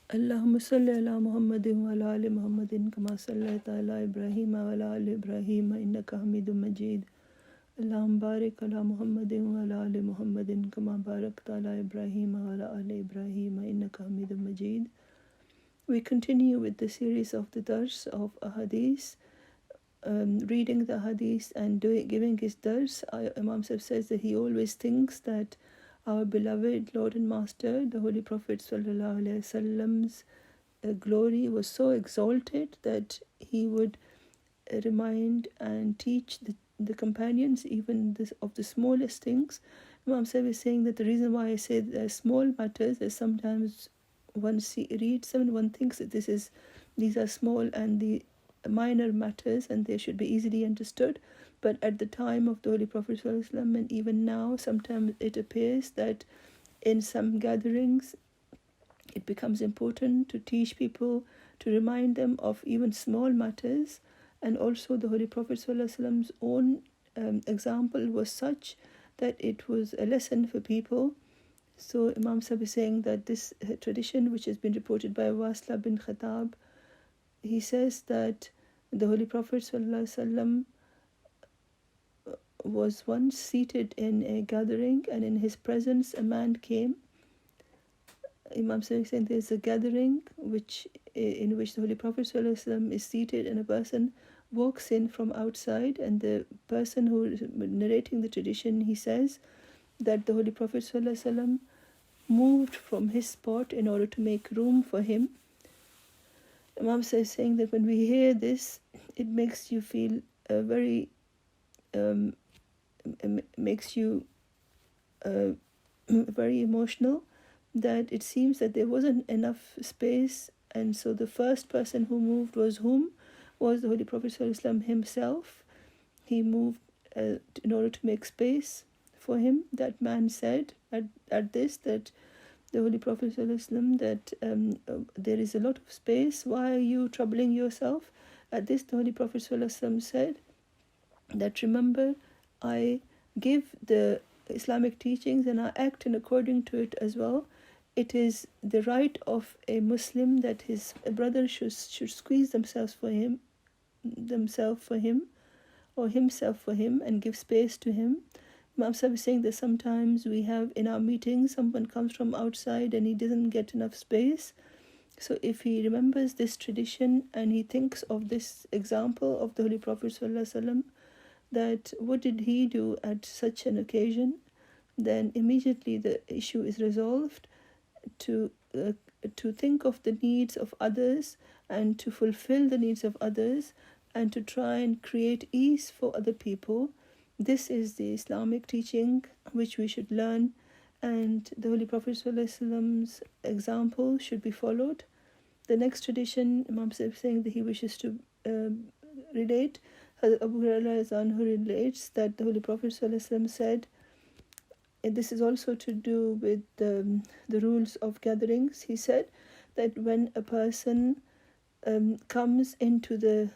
Allahumma salli ala Muhammadin wa ala ali Muhammadin kama sallaita ala Ibrahim wa ala ali Ibrahim innaka Hamidum Majid. Allahumma barik ala Muhammadin wa ala ali Muhammadin kama barakta ala Ibrahim wa ala ali Ibrahim innaka Hamidum Majid. We continue with the series of the dars of Hadith, reading the Hadith and giving his dars. Imam Sahib says that he always thinks that our beloved Lord and Master, the Holy Prophet Sallallahu Alaihi Wasallam's glory was so exalted that he would remind and teach the companions even of the smallest things. Imam Sahib is saying that the reason why I say small matters is sometimes one reads them and one thinks that these are small and the minor matters and they should be easily understood. But at the time of the Holy Prophet ﷺ, and even now, sometimes it appears that in some gatherings it becomes important to teach people, to remind them of even small matters. And also the Holy Prophet ﷺ's own example was such that it was a lesson for people. So Imam Sahib is saying that this tradition, which has been reported by Wasla bin Khattab, he says that the Holy Prophet ﷺ was once seated in a gathering, and in his presence a man came. Imam Sahib is saying there is a gathering in which the Holy Prophet ﷺ is seated, and a person walks in from outside, and the person who is narrating the tradition, he says that the Holy Prophet ﷺ moved from his spot in order to make room for him. Imam Sahib is saying that when we hear this, it makes you feel very very emotional, that it seems that there wasn't enough space, and so the first person who moved was the Holy Prophet ﷺ himself. He moved in order to make space for him. That man said at this that the Holy Prophet ﷺ, that there is a lot of space, why are you troubling yourself? At this the Holy Prophet ﷺ said that, remember, I give the Islamic teachings and I act in according to it as well. It is the right of a Muslim that his brother should squeeze themselves for him, or himself for him, and give space to him. Imam Sahib is saying that sometimes we have in our meetings, someone comes from outside and he doesn't get enough space. So if he remembers this tradition and he thinks of this example of the Holy Prophet ﷺ, that what did he do at such an occasion, then immediately the issue is resolved to think of the needs of others and to fulfill the needs of others and to try and create ease for other people. This is the Islamic teaching which we should learn, and the Holy Prophet ﷺ's example should be followed. The next tradition, Imam Sahib saying that he wishes to relate, Abu Hurairah who relates that the Holy Prophet ﷺ said, and this is also to do with the rules of gatherings, he said that when a person comes into the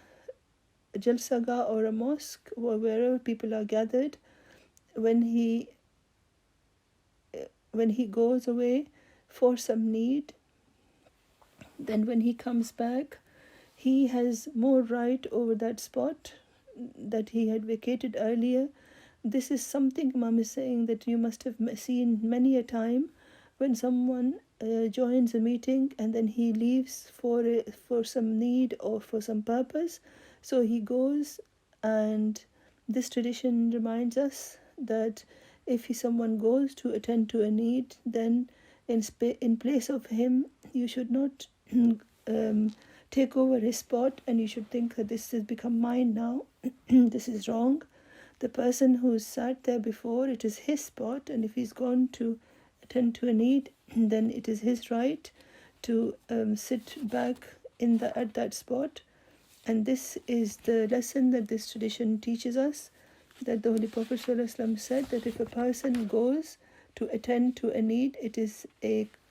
Jalsaga or a mosque or wherever people are gathered, when he goes away for some need, then when he comes back, he has more right over that spot that he had vacated earlier. This is something Imam is saying that you must have seen many a time when someone joins a meeting and then he leaves for some need or for some purpose. So he goes, and this tradition reminds us that if someone goes to attend to a need, then in place of him, you should not take over his spot and you should think that this has become mine now. This is wrong. The person who sat there before, it is his spot, and if he's gone to attend to a need, then it is his right to sit back at that spot. And this is the lesson that this tradition teaches us, that the Holy Prophet ﷺ said that if a person goes to attend to a need, it is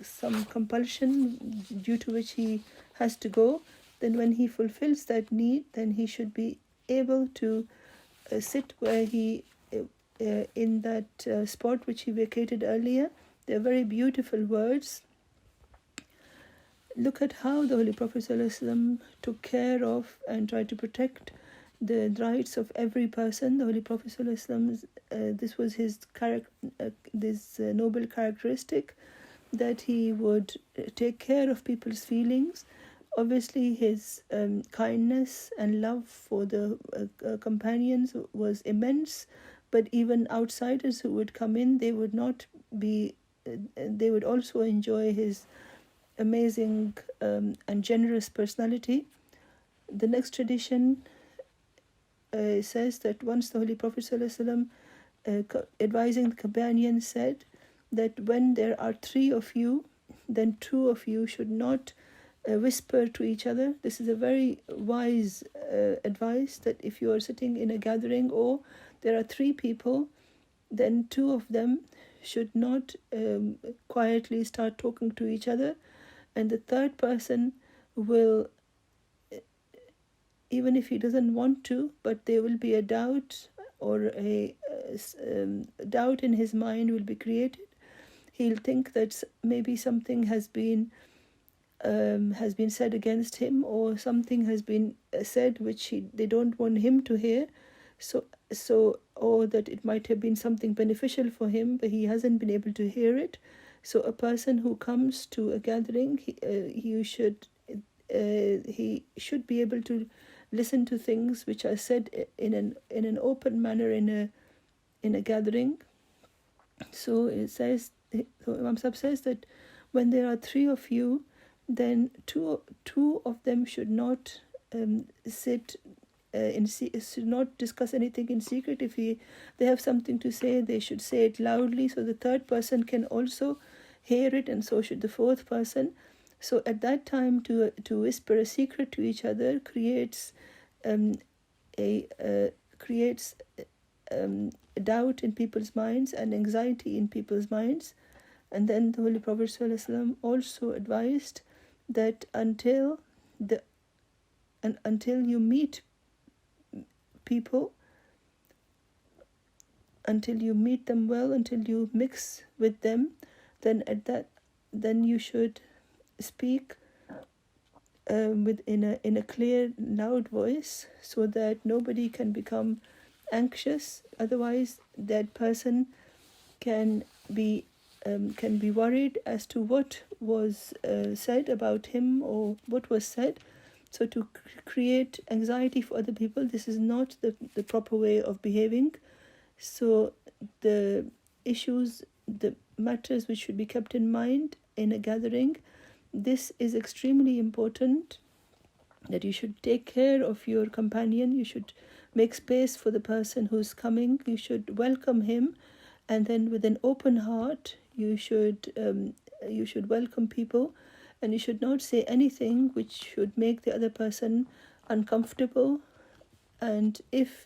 some compulsion due to which he has to go, then when he fulfills that need, then he should be able to sit where he in that spot which he vacated earlier. They are very beautiful words. look at how the Holy Prophet ﷺ took care of and tried to protect the rights of every person. The Holy Prophet ﷺ, this was his noble characteristic, that he would take care of people's feelings. Obviously, his kindness and love for the companions was immense, but even outsiders who would come in, they would not be. They would also enjoy his amazing and generous personality. The next tradition says that once the Holy Prophet ﷺ, advising the companions, said that when there are 3 of you, then 2 of you should not whisper to each other. This is a very wise advice, that if you are sitting in a gathering or there are 3 people, then 2 of them should not quietly start talking to each other, and the third person will, even if he doesn't want to, but there will be a doubt, or a doubt in his mind will be created. He'll think that maybe something has been said against him, or something has been said which they don't want him to hear. So, or that it might have been something beneficial for him, but he hasn't been able to hear it. So a person who comes to a gathering, he should be able to listen to things which are said in an open manner in a gathering. So it says, so Imam Sahib says that when there are 3 of you, then two of them should not should not discuss anything in secret. If they have something to say, they should say it loudly, so the third person can also hear it, and so should the fourth person. So at that time, to whisper a secret to each other creates doubt in people's minds and anxiety in people's minds. And then the Holy Prophet ﷺ also advised that until you meet people, until you meet them well, until you mix with them, then you should speak in a clear, loud voice, so that nobody can become anxious. Otherwise, that person can be worried as to what was said about him, or what was said. So to create anxiety for other people, this is not the proper way of behaving. So the issues, the matters which should be kept in mind in a gathering, this is extremely important, that you should take care of your companion. You should make space for the person who's coming. You should welcome him, and then with an open heart you should welcome people. And you should not say anything which should make the other person uncomfortable. And if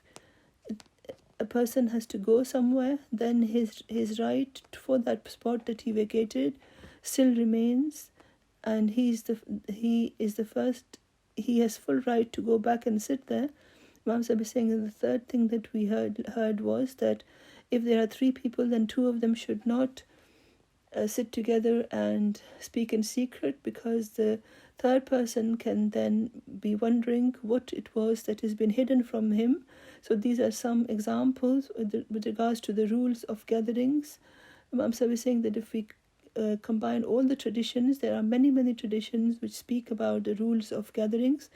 a person has to go somewhere, then his right for that spot that he vacated still remains, and he has full right to go back and sit there. Imam Sahib is saying that the third thing that we heard was that if there are 3 people, then 2 of them should not sit together and speak in secret, because the third person can then be wondering what it was that has been hidden from him. So these are some examples with regards to the rules of gatherings. Imam Sahib is saying that if we combine all the traditions, there are many traditions which speak about the rules of gatherings,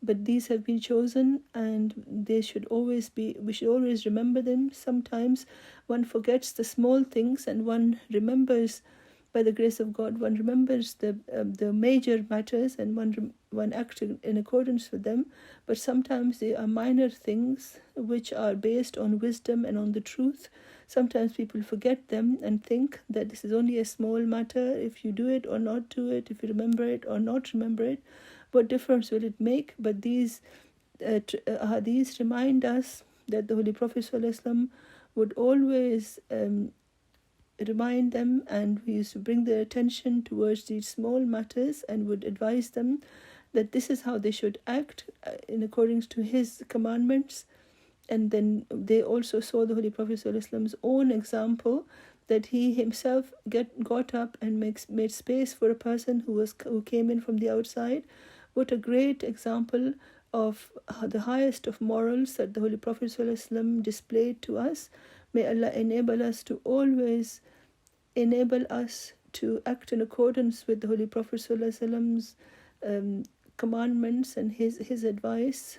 but these have been chosen, and we should always remember them. Sometimes one forgets the small things, and one remembers, by the grace of God, one remembers the major matters, and one acts in accordance with them. But sometimes they are minor things which are based on wisdom and on the truth. Sometimes people forget them and think that this is only a small matter. If you do it or not do it, if you remember it or not remember it, what difference will it make? But these hadiths remind us that the Holy Prophet ﷺ would always remind them, and we used to bring their attention towards these small matters, and would advise them that this is how they should act in accordance to his commandments. And then they also saw the Holy Prophet ﷺ's own example, that he himself got up and made space for a person who came in from the outside. What a great example of the highest of morals that the Holy Prophet ﷺ displayed to us. May Allah enable us to act in accordance with the Holy Prophet ﷺ's commandments and his advice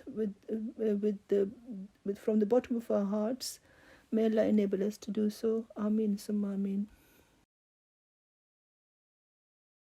from the bottom of our hearts. May Allah enable us to do so. Ameen, summa ameen.